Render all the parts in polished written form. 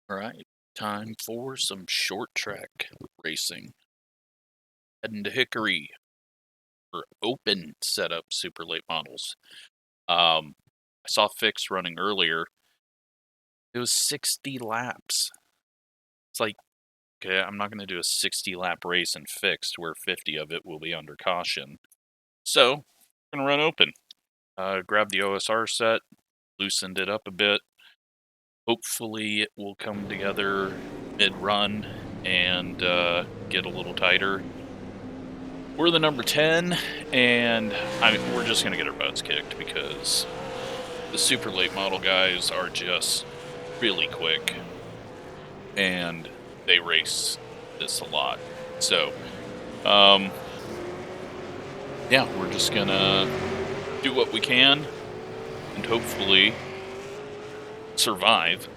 All right, time for some short track racing. Heading to Hickory for open setup super late models. I saw Fix running earlier. It was 60 laps. It's like, okay, I'm not going to do a 60 lap race in Fixed where 50 of it will be under caution. So, I'm going to run open. Grab the OSR set, loosened it up a bit. Hopefully it will come together mid-run and get a little tighter. We're the number 10, and we're just going to get our butts kicked because the super late model guys are just really quick, and they race this a lot. So, yeah, we're just going to do what we can and hopefully survive.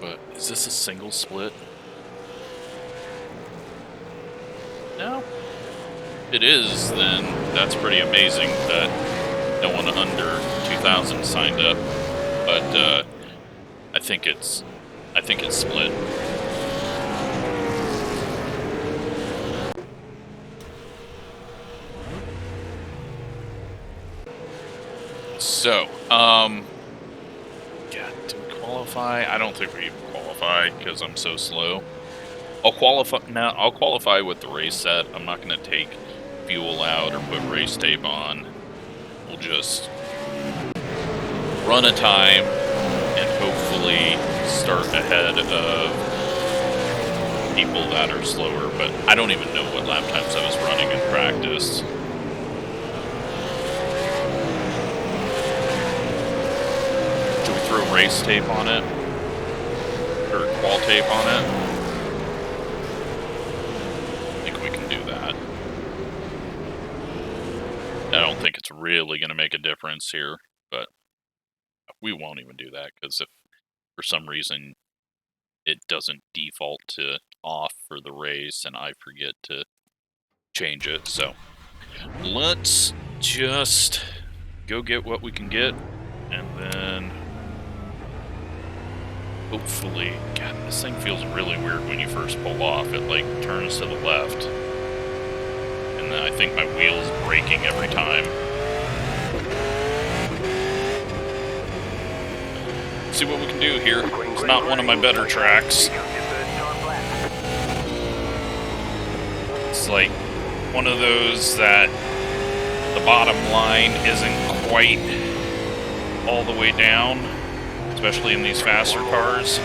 But is this a single split? No. If it is, then that's pretty amazing that no one under 2,000 signed up. But I think it's split. So, yeah, did we qualify? I don't think we even qualified because I'm so slow. I'll qualify with the race set. I'm not going to take fuel out or put race tape on. We'll just run a time and hopefully start ahead of people that are slower. But I don't even know what lap times I was running in practice. Should we throw race tape on it? Or qual tape on it? I don't think it's really going to make a difference here, but we won't even do that because if for some reason it doesn't default to off for the race and I forget to change it. So let's just go get what we can get and then hopefully, God, this thing feels really weird when you first pull off. It like turns to the left. And then I think my wheel's braking every time. See what we can do here. It's not one of my better tracks. It's like one of those that the bottom line isn't quite all the way down, especially in these faster cars.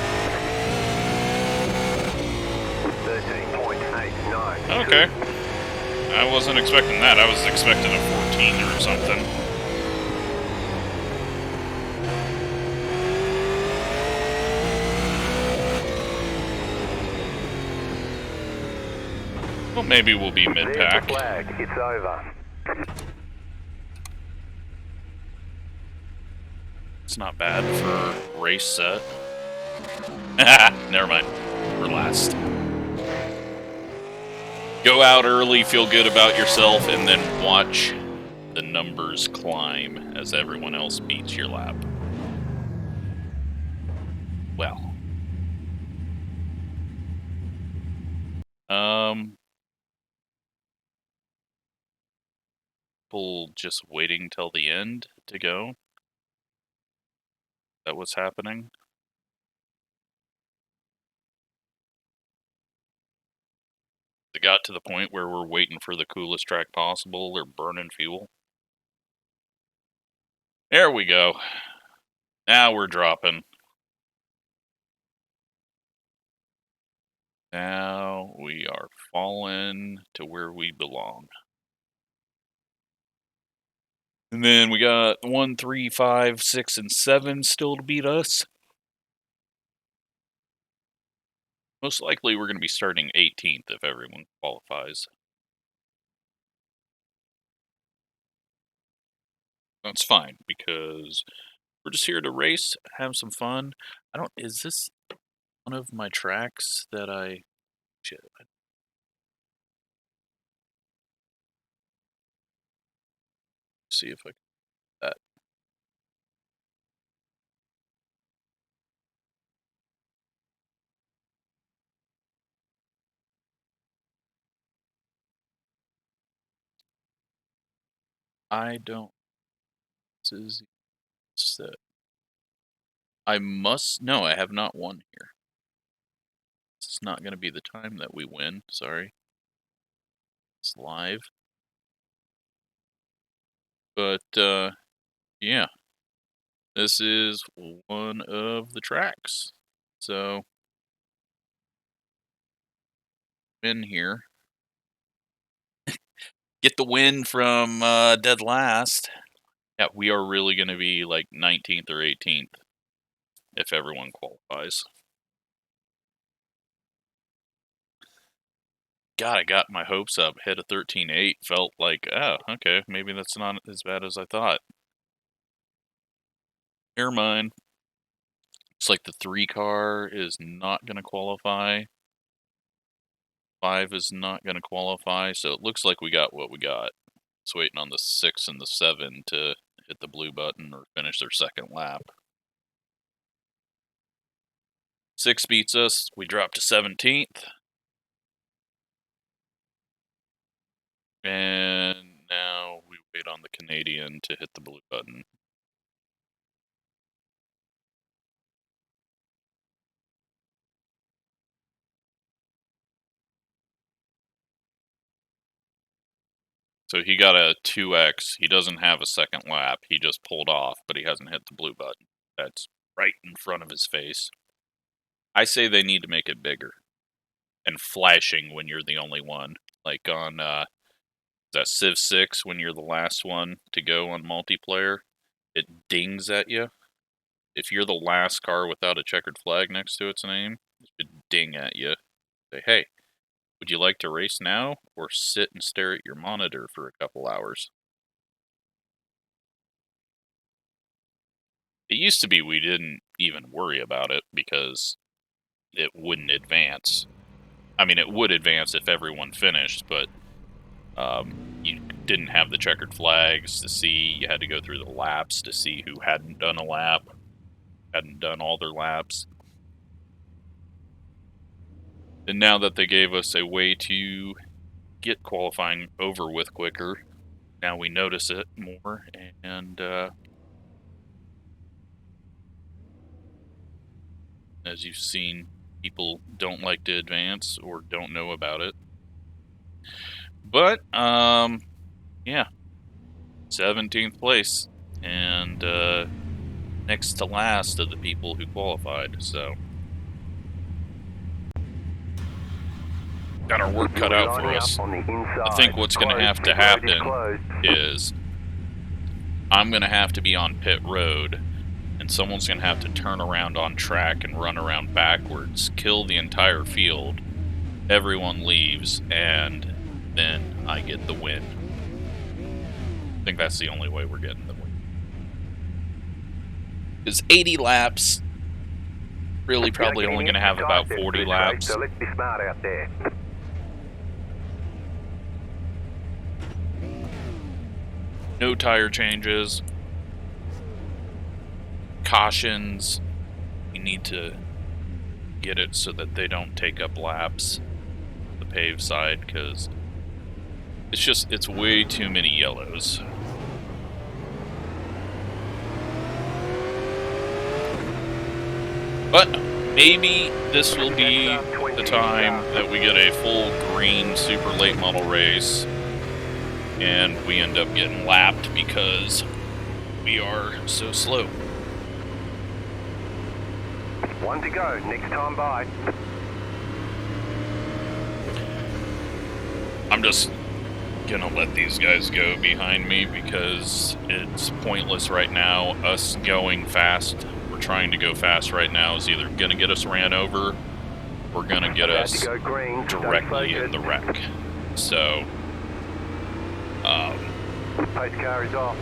Okay. I wasn't expecting that. I was expecting a 14 or something. Well, maybe we'll be mid-pack. It's over. It's not bad for race set. Never mind. We're last. Go out early, feel good about yourself, and then watch the numbers climb as everyone else beats your lap. Well. People just waiting till the end to go. Is that what's happening? It got to the point where we're waiting for the coolest track possible or burning fuel. There we go. Now we're dropping. Now we are falling to where we belong. And then we got 1, 3, 5, 6, and 7 still to beat us. Most likely we're going to be starting 18th if everyone qualifies. That's fine because we're just here to race, have some fun. Is this one of my tracks that shit. See if I can do that. I don't. This is set. No, I have not won here. It's not going to be the time that we win. Sorry. It's live. But, yeah. This is one of the tracks. So, in here. Get the win from dead last. Yeah, we are really going to be like 19th or 18th if everyone qualifies. God, I got my hopes up. Hit a 13.8. Felt like, oh, okay, maybe that's not as bad as I thought. Never mind. Looks like the 3 car is not going to qualify. 5 is not going to qualify, so it looks like we got what we got. Just waiting on the 6 and the 7 to hit the blue button or finish their second lap. 6 beats us. We drop to 17th. And now we wait on the Canadian to hit the blue button. So he got a 2x. He doesn't have a second lap. He just pulled off, but he hasn't hit the blue button. That's right in front of his face. I say they need to make it bigger and flashing when you're the only one. Like on that Civ 6 when you're the last one to go on multiplayer, it dings at you. If you're the last car without a checkered flag next to its name, it should ding at you. Say, hey, would you like to race now or sit and stare at your monitor for a couple hours? It used to be we didn't even worry about it because it wouldn't advance. I mean, it would advance if everyone finished, but you didn't have the checkered flags to see. You had to go through the laps to see who hadn't done a lap, hadn't done all their laps. And now that they gave us a way to get qualifying over with quicker, now we notice it more, and as you've seen, people don't like to advance or don't know about it. But, yeah, 17th place, and next to last of the people who qualified, so got our work cut out for us. I think what's going to have to happen is I'm going to have to be on pit road, and someone's going to have to turn around on track and run around backwards, kill the entire field, everyone leaves, and then I get the win. I think that's the only way we're getting the win. Because 80 laps, really probably only going to have about 40 laps. So let's be smart out there. No tire changes. Cautions. You need to get it so that they don't take up laps the paved side, because it's way too many yellows. But maybe this will be the time that we get a full green super late model race and we end up getting lapped because we are so slow. One to go, next time by. I'm just gonna let these guys go behind me because it's pointless right now. Us going fast, we're trying to go fast right now, is either gonna get us ran over or gonna get us directly in the wreck. So, Pace car is off.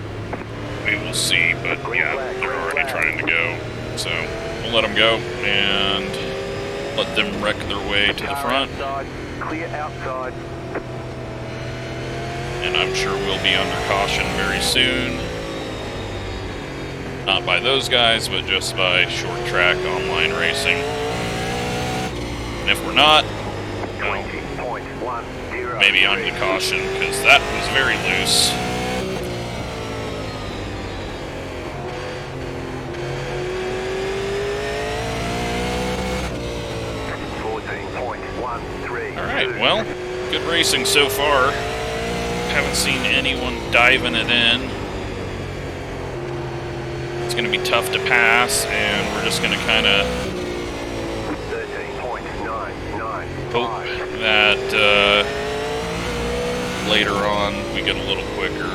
we will see, but yeah, they're already trying to go. So, we'll let them go and let them wreck their way to the front. Clear outside. And I'm sure we'll be under caution very soon. Not by those guys, but just by short track online racing. And if we're not, well, maybe under caution, because that was very loose. well, good racing so far. Haven't seen anyone diving it in. It's going to be tough to pass, and we're just going to kind of hope that later on we get a little quicker.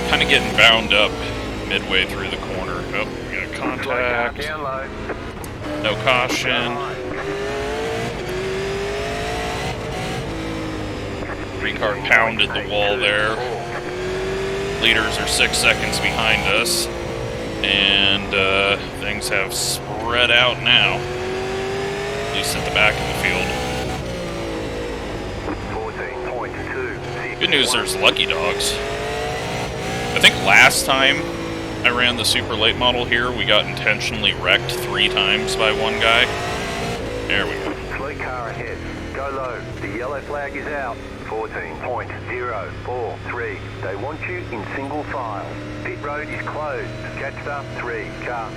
Kind of getting bound up midway through the corner. Oh, we got contact. No caution. Three-car pounded the wall there. Leaders are 6 seconds behind us. And things have spread out now. At least at the back of the field. Good news, there's lucky dogs. I think last time I ran the super late model here, we got intentionally wrecked 3 times by one guy. There we go. Slow car ahead. Go low. The yellow flag is out. 14.043. They want you in single file. Pit road is closed. Catch up 3 car.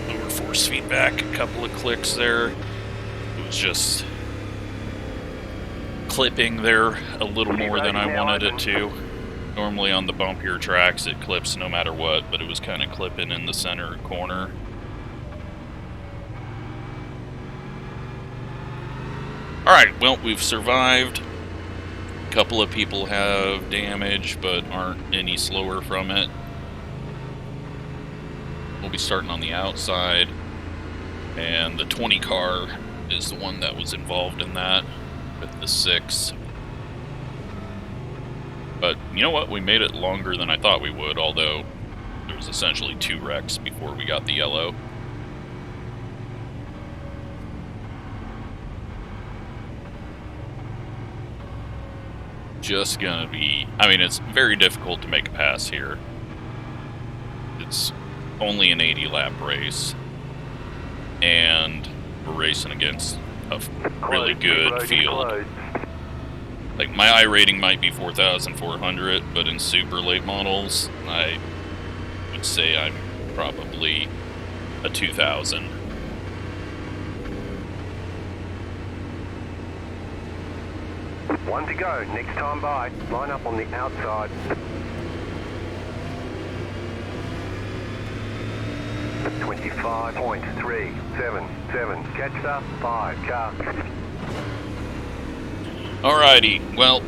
Lower force feedback, a couple of clicks there. It was just clipping there a little more than I wanted it to. Normally on the bumpier tracks it clips no matter what, but it was kind of clipping in the center corner. Alright, well, we've survived. A couple of people have damage, but aren't any slower from it. We'll be starting on the outside, and the 20 car is the one that was involved in that with the 6. But you know what? We made it longer than I thought we would, although there was essentially 2 wrecks before we got the yellow. Just gonna be... I mean, it's very difficult to make a pass here. It's only an 80-lap race. And we're racing against a really good field. Like, my I rating might be 4,400, but in super late models, I would say I'm probably a 2,000. One to go. Next time by. Line up on the outside. 25.377. Catch up 5 car. Alrighty, well,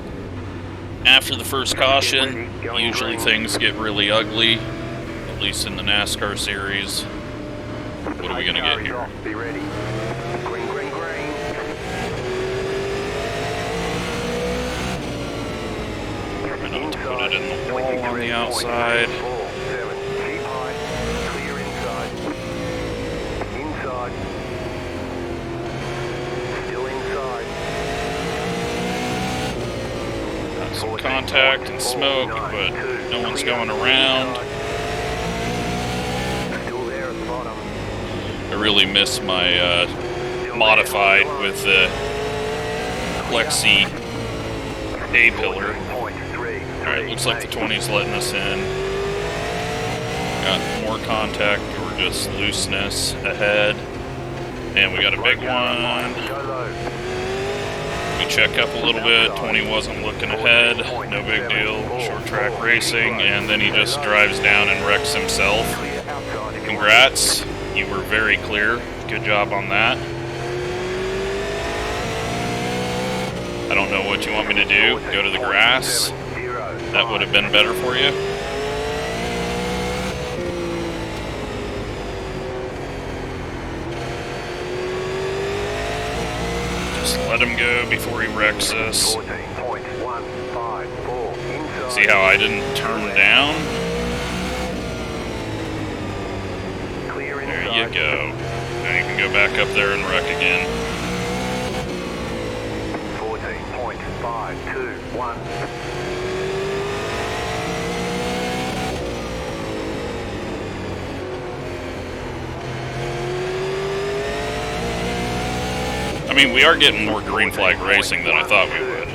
after the first caution, usually things get really ugly, at least in the NASCAR series. What are we going to get here? Be ready. Green, green, green. Try not to put it in the wall on the outside. Keep high. Clear inside. Inside. Still inside. Some contact and smoke, but no one's going around. I really miss my modified with the Plexi A-pillar. Alright, looks like the 20's letting us in. Got more contact or just looseness ahead. And we got a big one. We check up a little bit, 20 wasn't looking ahead, no big deal, short track racing, and then he just drives down and wrecks himself. Congrats, you were very clear, good job on that. I don't know what you want me to do, go to the grass, that would have been better for you. Let him go before he wrecks us. See how I didn't turn down? There you go. Now you can go back up there and wreck again. 14.521. I mean, we are getting more green flag racing than I thought we would.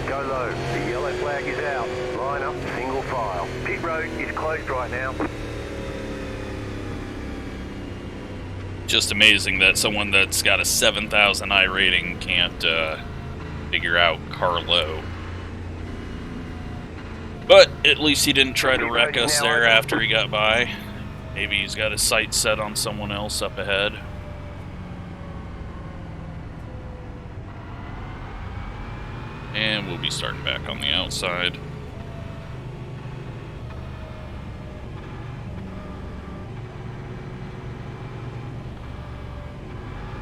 Go low. The yellow flag is out. closed right now. Just amazing that someone that's got a 7,000 I rating can't figure out car low. But at least he didn't try to wreck us there after he got by. Maybe he's got his sights set on someone else up ahead. And we'll be starting back on the outside.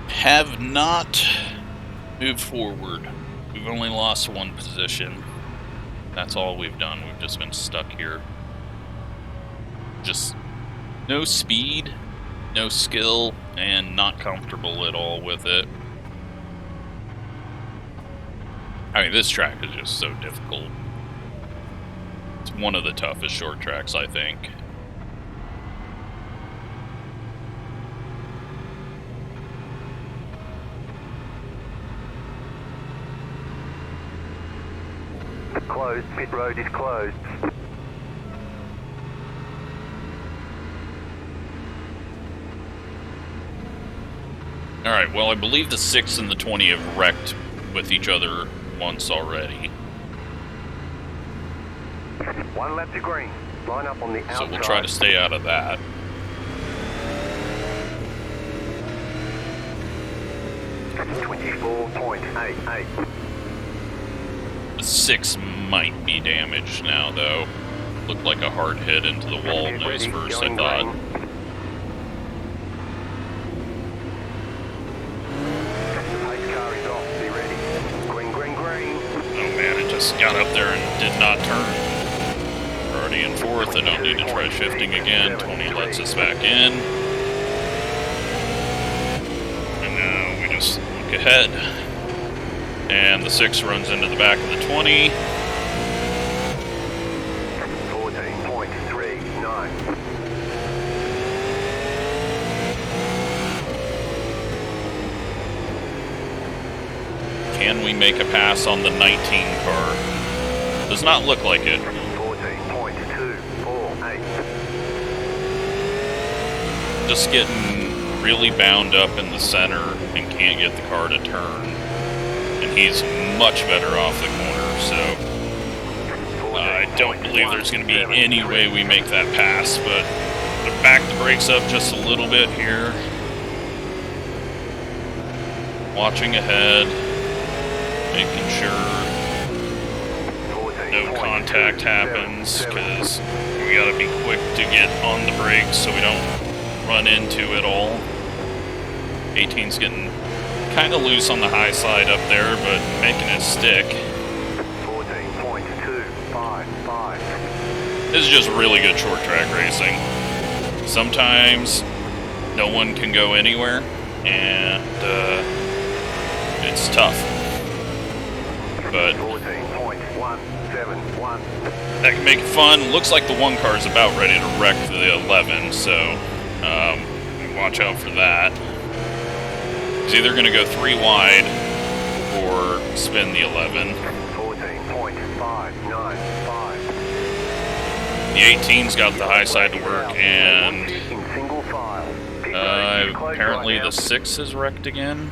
Have not moved forward. We've only lost one position. That's all we've done. We've just been stuck here. Just no speed, no skill, and not comfortable at all with it. I mean, this track is just so difficult. It's one of the toughest short tracks, I think. Closed. Pit road is closed. Alright, well, I believe the 6 and the 20 have wrecked with each other once already. One lap to green. Line up on the outside. So we'll try to stay out of that. .88. The 6 might be damaged now, though. Looked like a hard hit into the wall nose first, I thought. Oh man, it just got up there and did not turn. We're already in 4th, I don't need to try shifting again. 20 lets us back in. And now we just look ahead. And the 6 runs into the back of the 20. 14.39. Can we make a pass on the 19 car? Does not look like it. 14.248. Just getting really bound up in the center and can't get the car to turn. And he's much better off the corner, so I don't believe there's going to be any way we make that pass, but I'm going to back the brakes up just a little bit here. Watching ahead, making sure no contact happens, because we got to be quick to get on the brakes so we don't run into it all. 18's getting kind of loose on the high side up there, but making it stick. 14.255. This is just really good short track racing. Sometimes no one can go anywhere, and it's tough. But 14.171. that can make it fun. Looks like the 1 car is about ready to wreck the 11, so watch out for that. He's either going to go 3 wide or spin the 11. 14.595. The 18's got the high side to work, and apparently the 6 is wrecked again.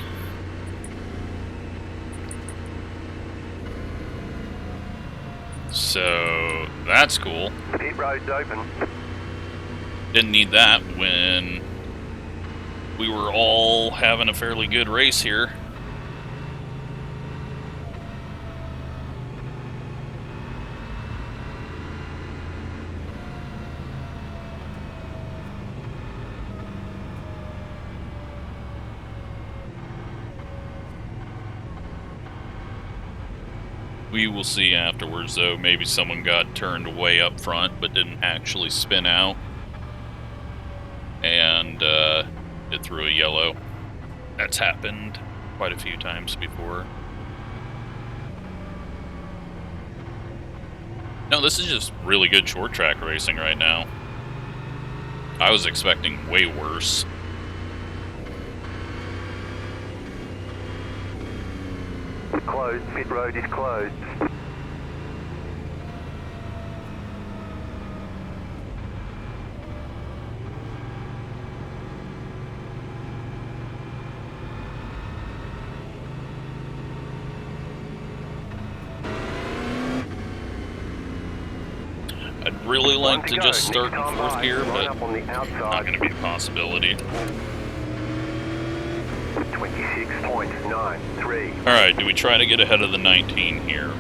So that's cool. Pit road's open. Didn't need that when we were all having a fairly good race here. We will see afterwards, though. Maybe someone got turned way up front but didn't actually spin out and it threw a yellow. That's happened quite a few times before. No, this is just really good short track racing right now. I was expecting way worse. Closed. Pit road is closed. really like to just start in fourth gear, but up on the not outside. going to be a possibility. 26.93. Alright, do we try to get ahead of the 19 here?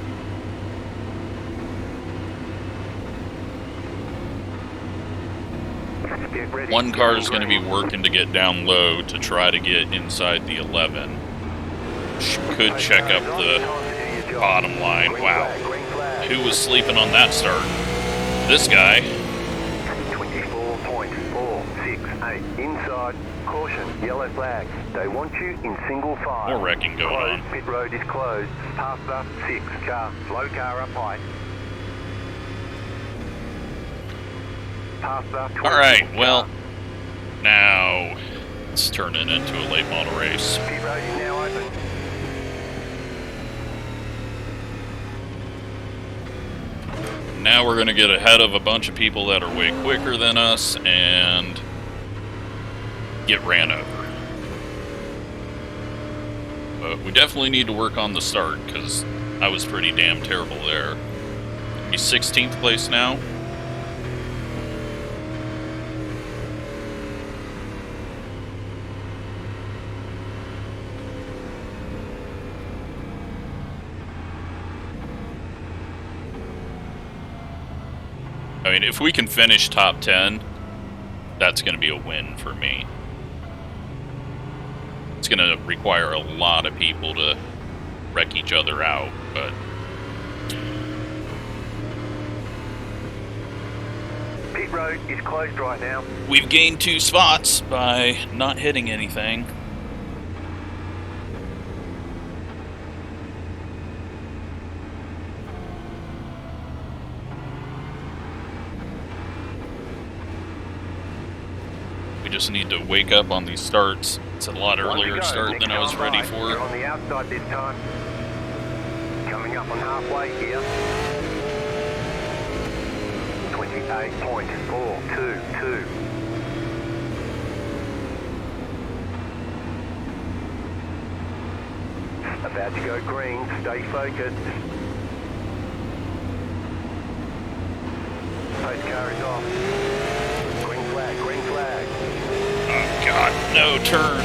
Get ready. One car is going to be working to get down low to try to get inside the 11. Could check up the bottom line. Wow. Who was sleeping on that start? This guy. 24.468. Inside. Caution. Yellow flag. They want you in single file. More wrecking going on. Pit road is closed. Past the 6 car. Slow car up high. Past the 20 Alright, car. well, now it's turning into a late model race. Pit road is now open. Now we're going to get ahead of a bunch of people that are way quicker than us and get ran over. But we definitely need to work on the start because I was pretty damn terrible there. He's 16th place now. I mean, if we can finish top 10, that's going to be a win for me. It's going to require a lot of people to wreck each other out, but... Pit road is closed right now. We've gained 2 spots by not hitting anything. Just need to wake up on these starts. It's a lot earlier start than I was ready for. You're on the outside this time. Coming up on halfway here. 28.422. About to go green. Stay focused. Post car is off. Green flag. Green flag. Oh god, no turn.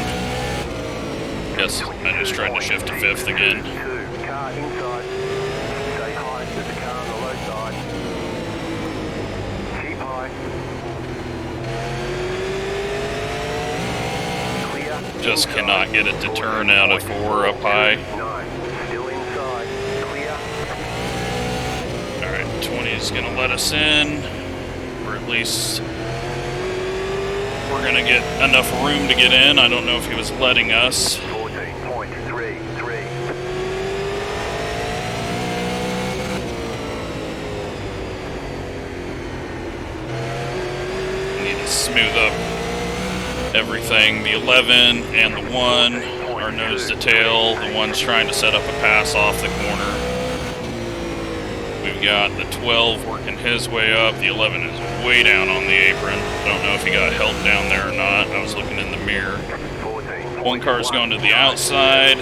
Guess I just tried to shift to 5th again. Car inside. Stay high. There's a car on the low side. Keep high. Clear. Just Inside. cannot get it to turn out of 4 up high. 9. Still inside. Clear. Alright, 20 is going to let us in. Or at least... we're going to get enough room to get in. I don't know if he was letting us. 14.33. Need to smooth up everything. The 11 and the 1 are nose to tail. The 1's trying to set up a pass off the corner. We've got the 12 working his way up. The 11 is way down on the apron. I don't know if he got help down there or not. I was looking in the mirror. 1 car's going to the outside.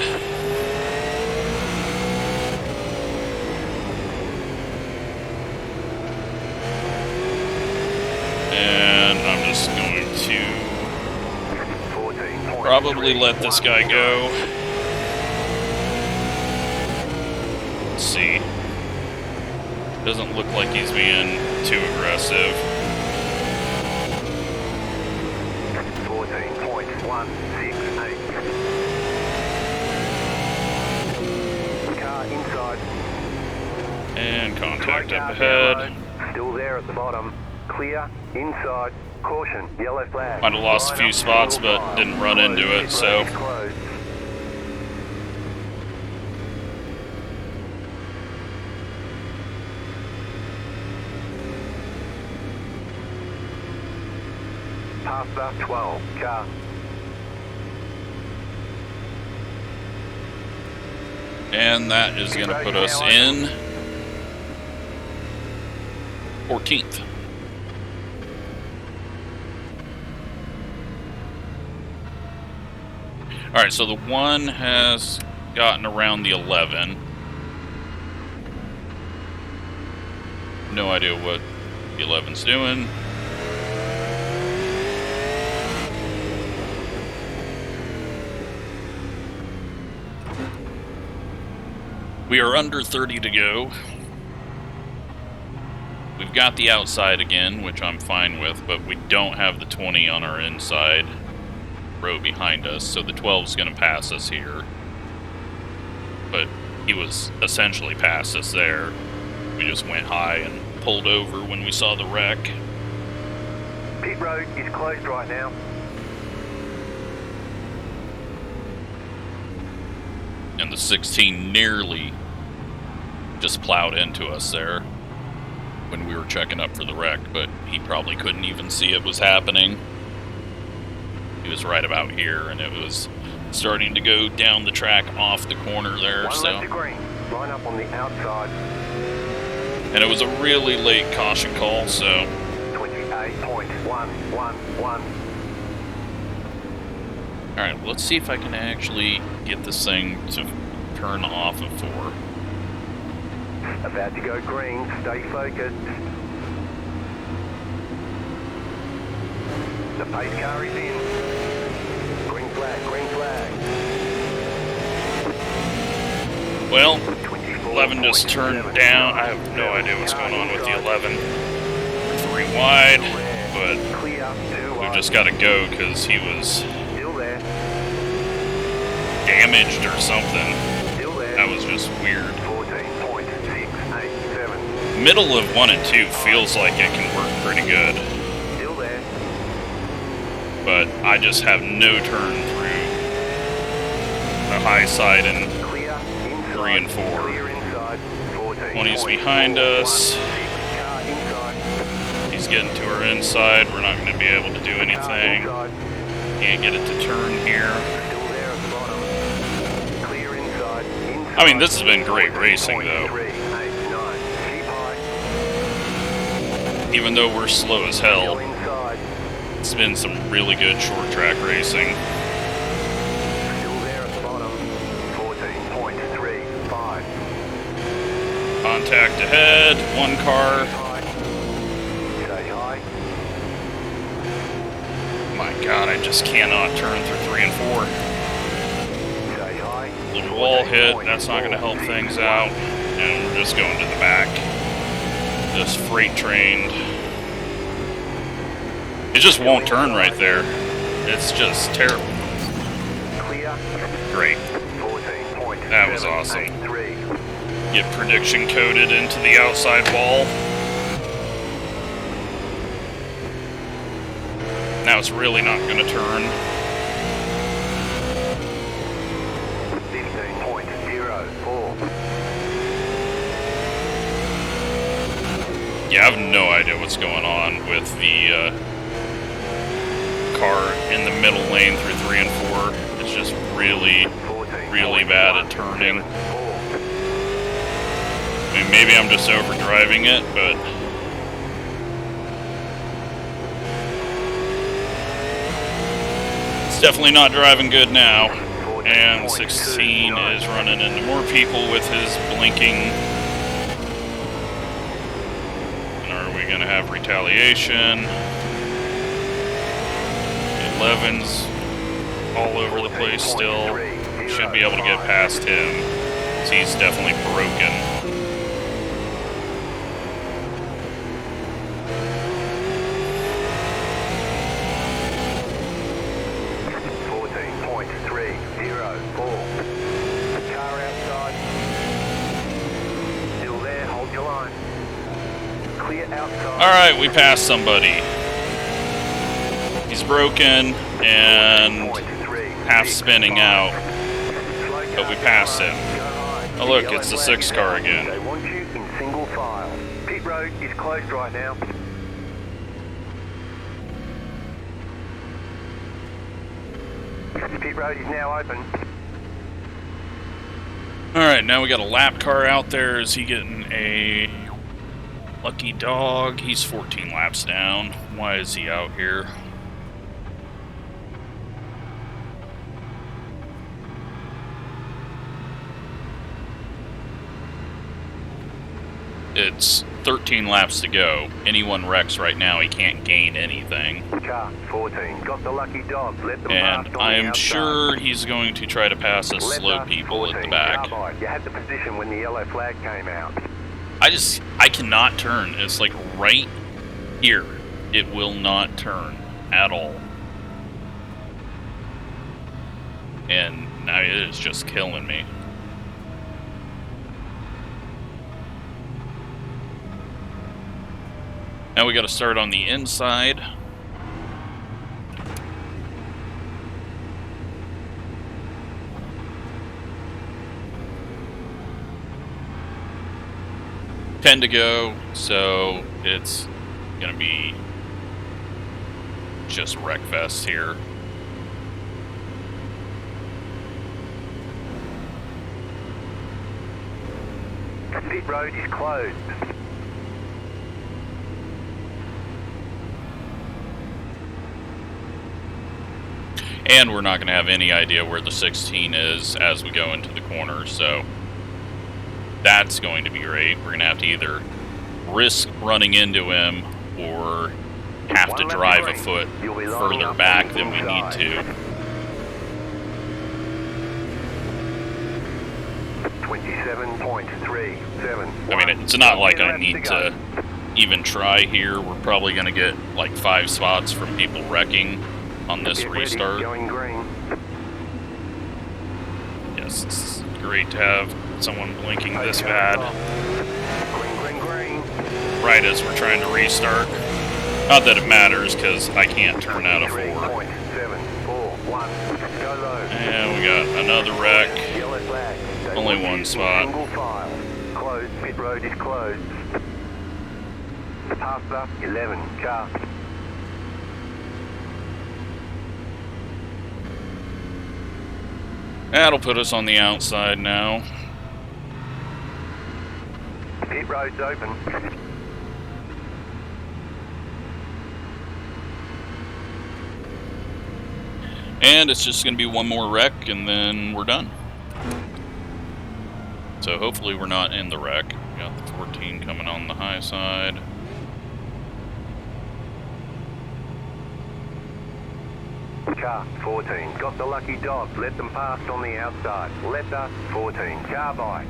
And I'm just going to probably let this guy go. Let's see. Doesn't look like he's being too aggressive. 14.168. Car inside. And contact Slow up car ahead. down low. Still there at the bottom. Clear. Inside. Caution. Yellow flag. Might have lost a few Line up, spots, single but file. didn't run into it, Pit so... road is closed. Past the 12 car. And that is going to put us in 14th. Alright, so the 1 has gotten around the 11. No idea what the 11's doing. We are under 30 to go. We've got the outside again, which I'm fine with, but we don't have the 20 on our inside row behind us, so the 12's going to pass us here. But he was essentially past us there. We just went high and pulled over when we saw the wreck. Pit road is closed right now. And the 16 nearly just plowed into us there when we were checking up for the wreck, but he probably couldn't even see it was happening. He was right about here, and it was starting to go down the track off the corner there. One left to green. Line up on the outside. And it was a really late caution call, so 28.111. alright, let's see if I can actually get this thing to turn off of 4. About to go green. Stay focused. The pace car is in. Green flag, green flag. Well, 11 just turned down. I have no idea what's going on with the 11. 3 wide, but we just got to go because he was damaged or something. That was just weird. Middle of 1 and 2 feels like it can work pretty good. But I just have no turn through the high side and 3 and 4. 20's behind us. He's getting to our inside. We're not going to be able to do anything. Can't get it to turn here. I mean, this has been great racing, though. Even though we're slow as hell, it's been some really good short track racing. Still there at the bottom. 14.35. Contact ahead, 1 car. Stay high. My God, I just cannot turn through 3 and 4. Stay high. Little wall hit, that's not going to help things out. And we're just going to the back. Just freight trained. It just won't turn right there. It's just terrible. Clear. Great. 14.783. That was awesome. Get prediction coded into the outside wall. Now it's really not going to turn. 15.04. Yeah, I have no idea what's going on with the car in the middle lane through 3 and 4. It's just really, really bad at turning. I mean, maybe I'm just overdriving it, but it's definitely not driving good now. And 16 is running into more people with his blinking. Are we going to have retaliation? 11's all over the place still. Should be able to get past him. He's definitely broken. Alright, we passed somebody. He's broken and half spinning out, but we passed him. Oh look, it's the 6 car again. They want you in single file. Pit road is closed right now. Pit road is now open. Alright, now we got a lap car out there. Is he getting a lucky dog? He's 14 laps down. Why is he out here? It's 13 laps to go. Anyone wrecks right now, he can't gain anything. Car 14, got the lucky dog. Let them And pass on I the am outside. sure he's going to try to pass us Let slow us people at the 14, back. car by. You had the position when the yellow flag came out. I cannot turn. It's like right here. It will not turn at all. And now it is just killing me. Now we got to start on the inside. Ten to go, so it's gonna be just wreckfest here. Pit road is closed. And we're not going to have any idea where the 16 is as we go into the corner, so that's going to be great. We're going to have to either risk running into him or have to drive a foot further back than we need to. 27.37. I mean, it's not like I need to even try here. We're probably going to get like 5 spots from people wrecking on this restart. Going green. Yes, it's great to have someone blinking this bad right as we're trying to restart. Not that it matters, because I can't turn out a 4. And we got another wreck. Only one spot. Closed. Pit road is closed. Past up 11 car. That'll put us on the outside now. Pit road's open. And it's just going to be one more wreck, and then we're done. So hopefully we're not in the wreck. We got the 14 coming on the high side. Car 14, got the lucky dog. Let them pass on the outside. Let us 14, car by.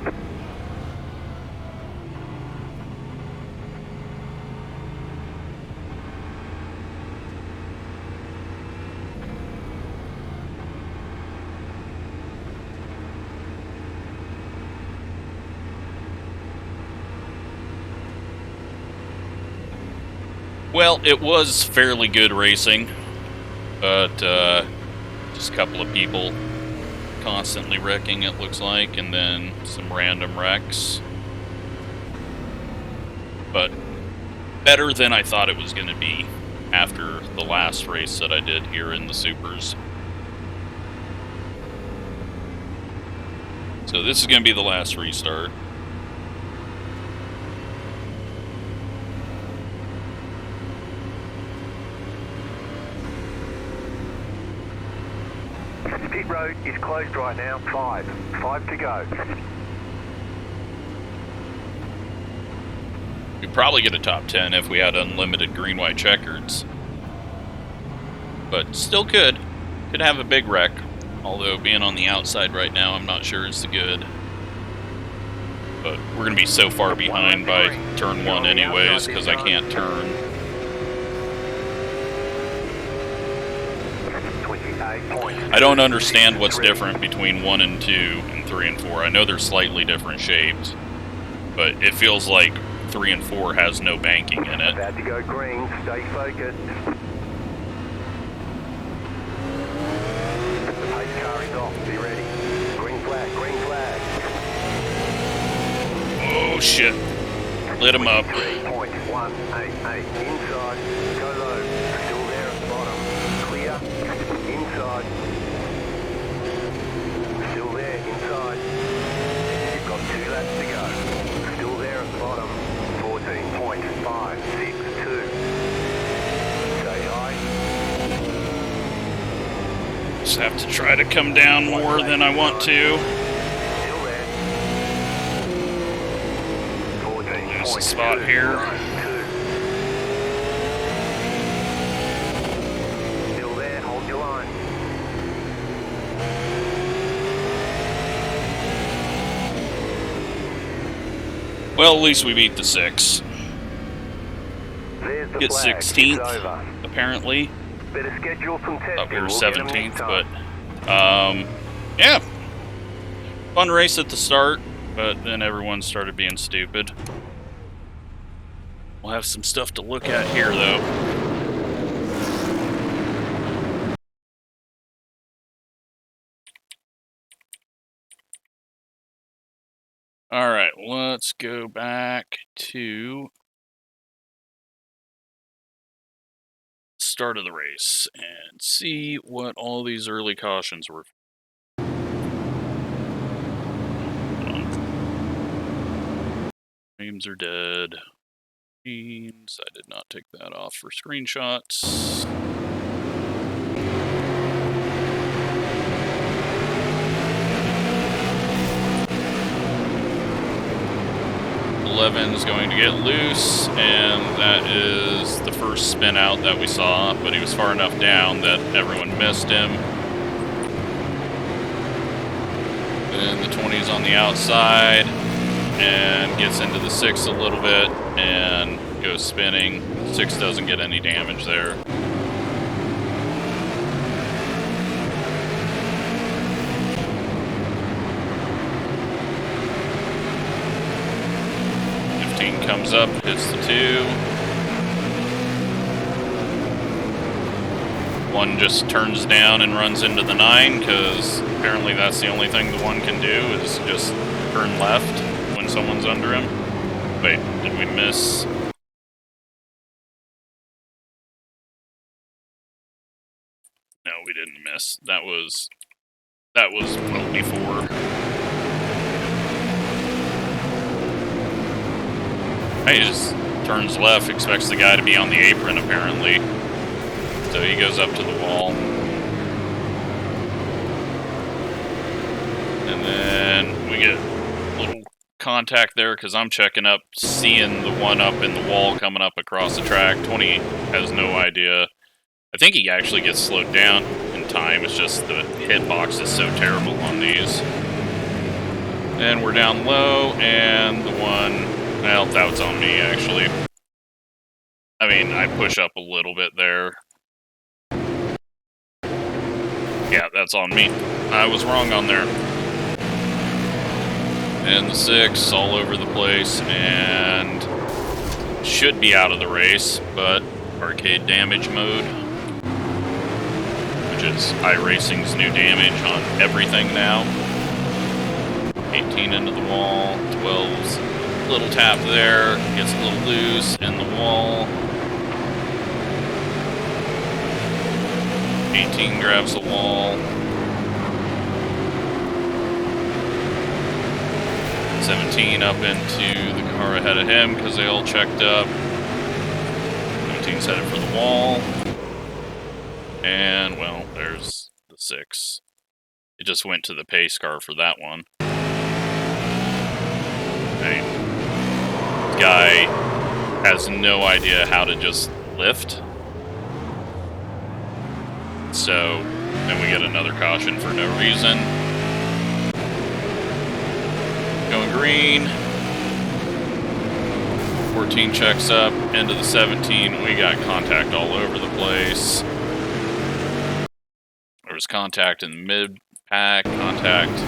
Well, it was fairly good racing, but just a couple of people constantly wrecking, it looks like, and then some random wrecks. But better than I thought it was going to be after the last race that I did here in the Supers. So this is going to be the last restart. Pit road is closed right now. 5 to go. We'd probably get a top 10 if we had unlimited green-white checkers. But still could. Could have a big wreck. Although being on the outside right now, I'm not sure it's good. But we're going to be so far behind by turn 1 anyways, because I can't turn. I don't understand what's different between 1 and 2 and 3 and 4. I know they're slightly different shapes, but it feels like 3 and 4 has no banking in it. About to go green, stay focused. The pace car is off, be ready. Green flag, green flag. Oh shit. Lit him up. 3.188 inside, go low, still there at the bottom. Clear, inside. Still there, inside. You've got 2 laps to go. Still there at the bottom. 14.562. Stay high. Just have to try to come down more than I want to. Still there. 14. use the spot here. Still there, hold your line. Well, at least we beat the 6. There's the Get flag. 16th, It's over. apparently. Better schedule some testing. Thought we were We'll get 'em 17th, next but time. yeah. Fun race at the start, but then everyone started being stupid. We'll have some stuff to look at here, though. Alright, let's go back to the start of the race and see what all these early cautions were. Names are dead. Means I did not take that off for screenshots. 11 is going to get loose, and that is the first spin out that we saw, but he was far enough down that everyone missed him. Then the 20 is on the outside and gets into the 6 a little bit and goes spinning. 6 doesn't get any damage there. Comes up, hits the 2. 1 just turns down and runs into the 9, because apparently that's the only thing the 1 can do, is just turn left when someone's under him. Wait, did we miss? No, we didn't miss. That was well before. He just turns left, expects the guy to be on the apron, apparently. So he goes up to the wall. And then we get a little contact there, because I'm checking up, seeing the 1 up in the wall coming up across the track. 20 has no idea. I think he actually gets slowed down in time. It's just the hitbox is so terrible on these. And we're down low, and the 1... Well, that was on me, actually. I mean, I push up a little bit there. Yeah, that's on me. I was wrong on there. And the 6 all over the place, and should be out of the race, but arcade damage mode, which is iRacing's new damage on everything now. 18 into the wall, 12's little tap there, gets a little loose in the wall. 18 grabs the wall. 17 up into the car ahead of him because they all checked up. 17's headed for the wall. And, well, there's the 6. It just went to the pace car for that one. Hey. Guy has no idea how to just lift. So, then we get another caution for no reason. Going green. 14 checks up, into the 17. We got contact all over the place. There was contact in the mid-pack, contact.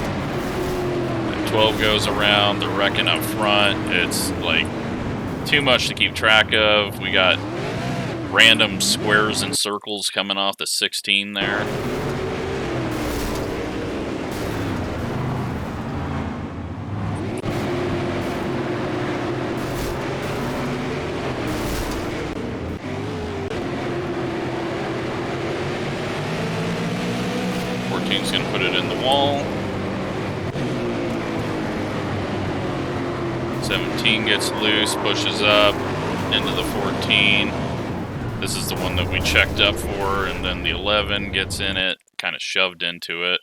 12 goes around, they're wrecking up front. It's like too much to keep track of. We got random squares and circles coming off the 16 there. He's going to put it in the wall. 17 gets loose, pushes up into the 14. This is the one that we checked up for, and then the 11 gets in it, kind of shoved into it.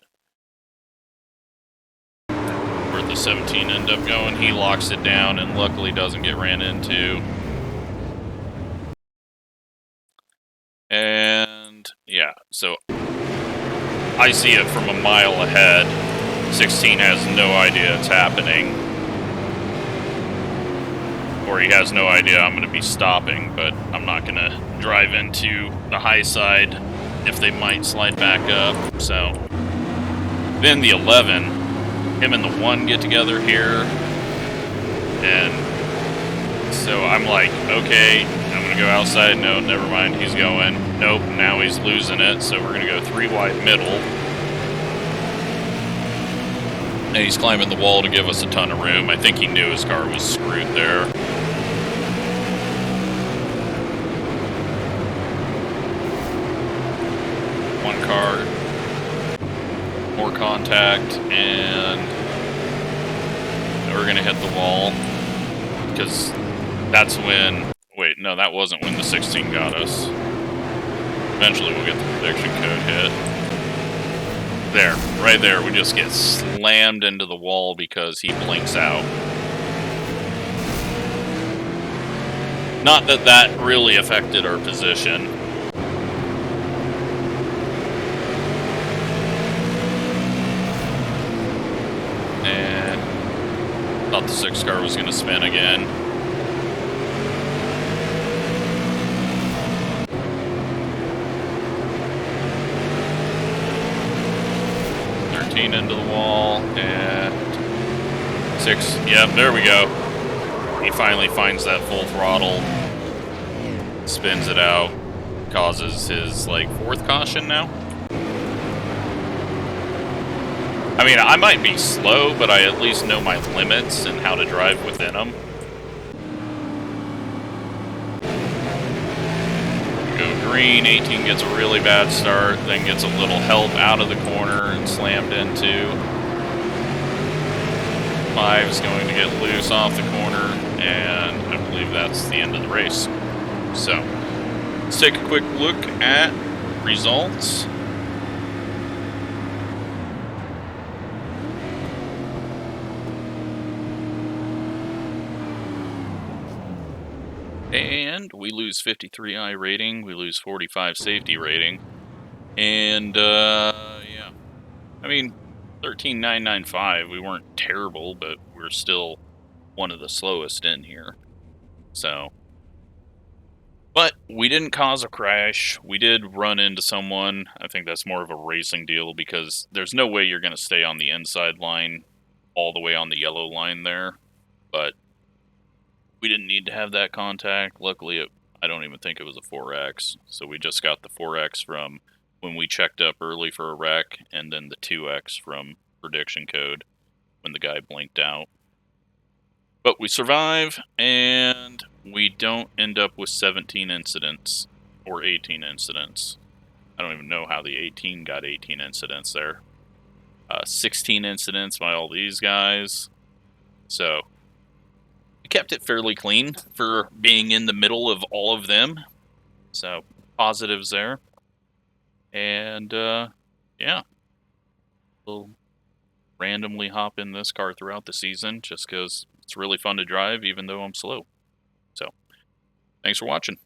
We're at the 17 end up going. He locks it down and luckily doesn't get ran into. And yeah, so I see it from a mile ahead. 16 has no idea it's happening. Or he has no idea I'm going to be stopping, but I'm not going to drive into the high side if they might slide back up. So then the 11, him and the 1 get together here. And so I'm like, okay, I'm going to go outside. No, never mind, he's going. Nope, now he's losing it. So we're going to go 3 wide middle. And he's climbing the wall to give us a ton of room. I think he knew his car was screwed there. One car, more contact, and we're gonna hit the wall, because that's when, wait, no, that wasn't when the 16 got us. Eventually we'll get the prediction code hit. There, right there, we just get slammed into the wall because he blinks out. Not that that really affected our position. And thought the 6 car was going to spin again. Into the wall, and 6, yep, there we go. He finally finds that full throttle, spins it out, causes his, like, 4th caution now. I mean, I might be slow, but I at least know my limits and how to drive within them. Go green, 18 gets a really bad start, then gets a little help out of the corner and slammed into. 5 is going to get loose off the corner, and I believe that's the end of the race. So, let's take a quick look at results. And we lose 53 iRating, we lose 45 safety rating. And, yeah. I mean, 13,995, we weren't terrible, but we're still one of the slowest in here. So. But we didn't cause a crash. We did run into someone. I think that's more of a racing deal because there's no way you're going to stay on the inside line all the way on the yellow line there. But we didn't need to have that contact. Luckily, I don't even think it was a 4X. So we just got the 4X from when we checked up early for a wreck, and then the 2X from prediction code when the guy blinked out. But we survive, and we don't end up with 17 incidents or 18 incidents. I don't even know how the 18 got 18 incidents there. 16 incidents by all these guys. So, we kept it fairly clean for being in the middle of all of them. So, positives there. And, yeah. We'll randomly hop in this car throughout the season just because it's really fun to drive even though I'm slow. So, thanks for watching.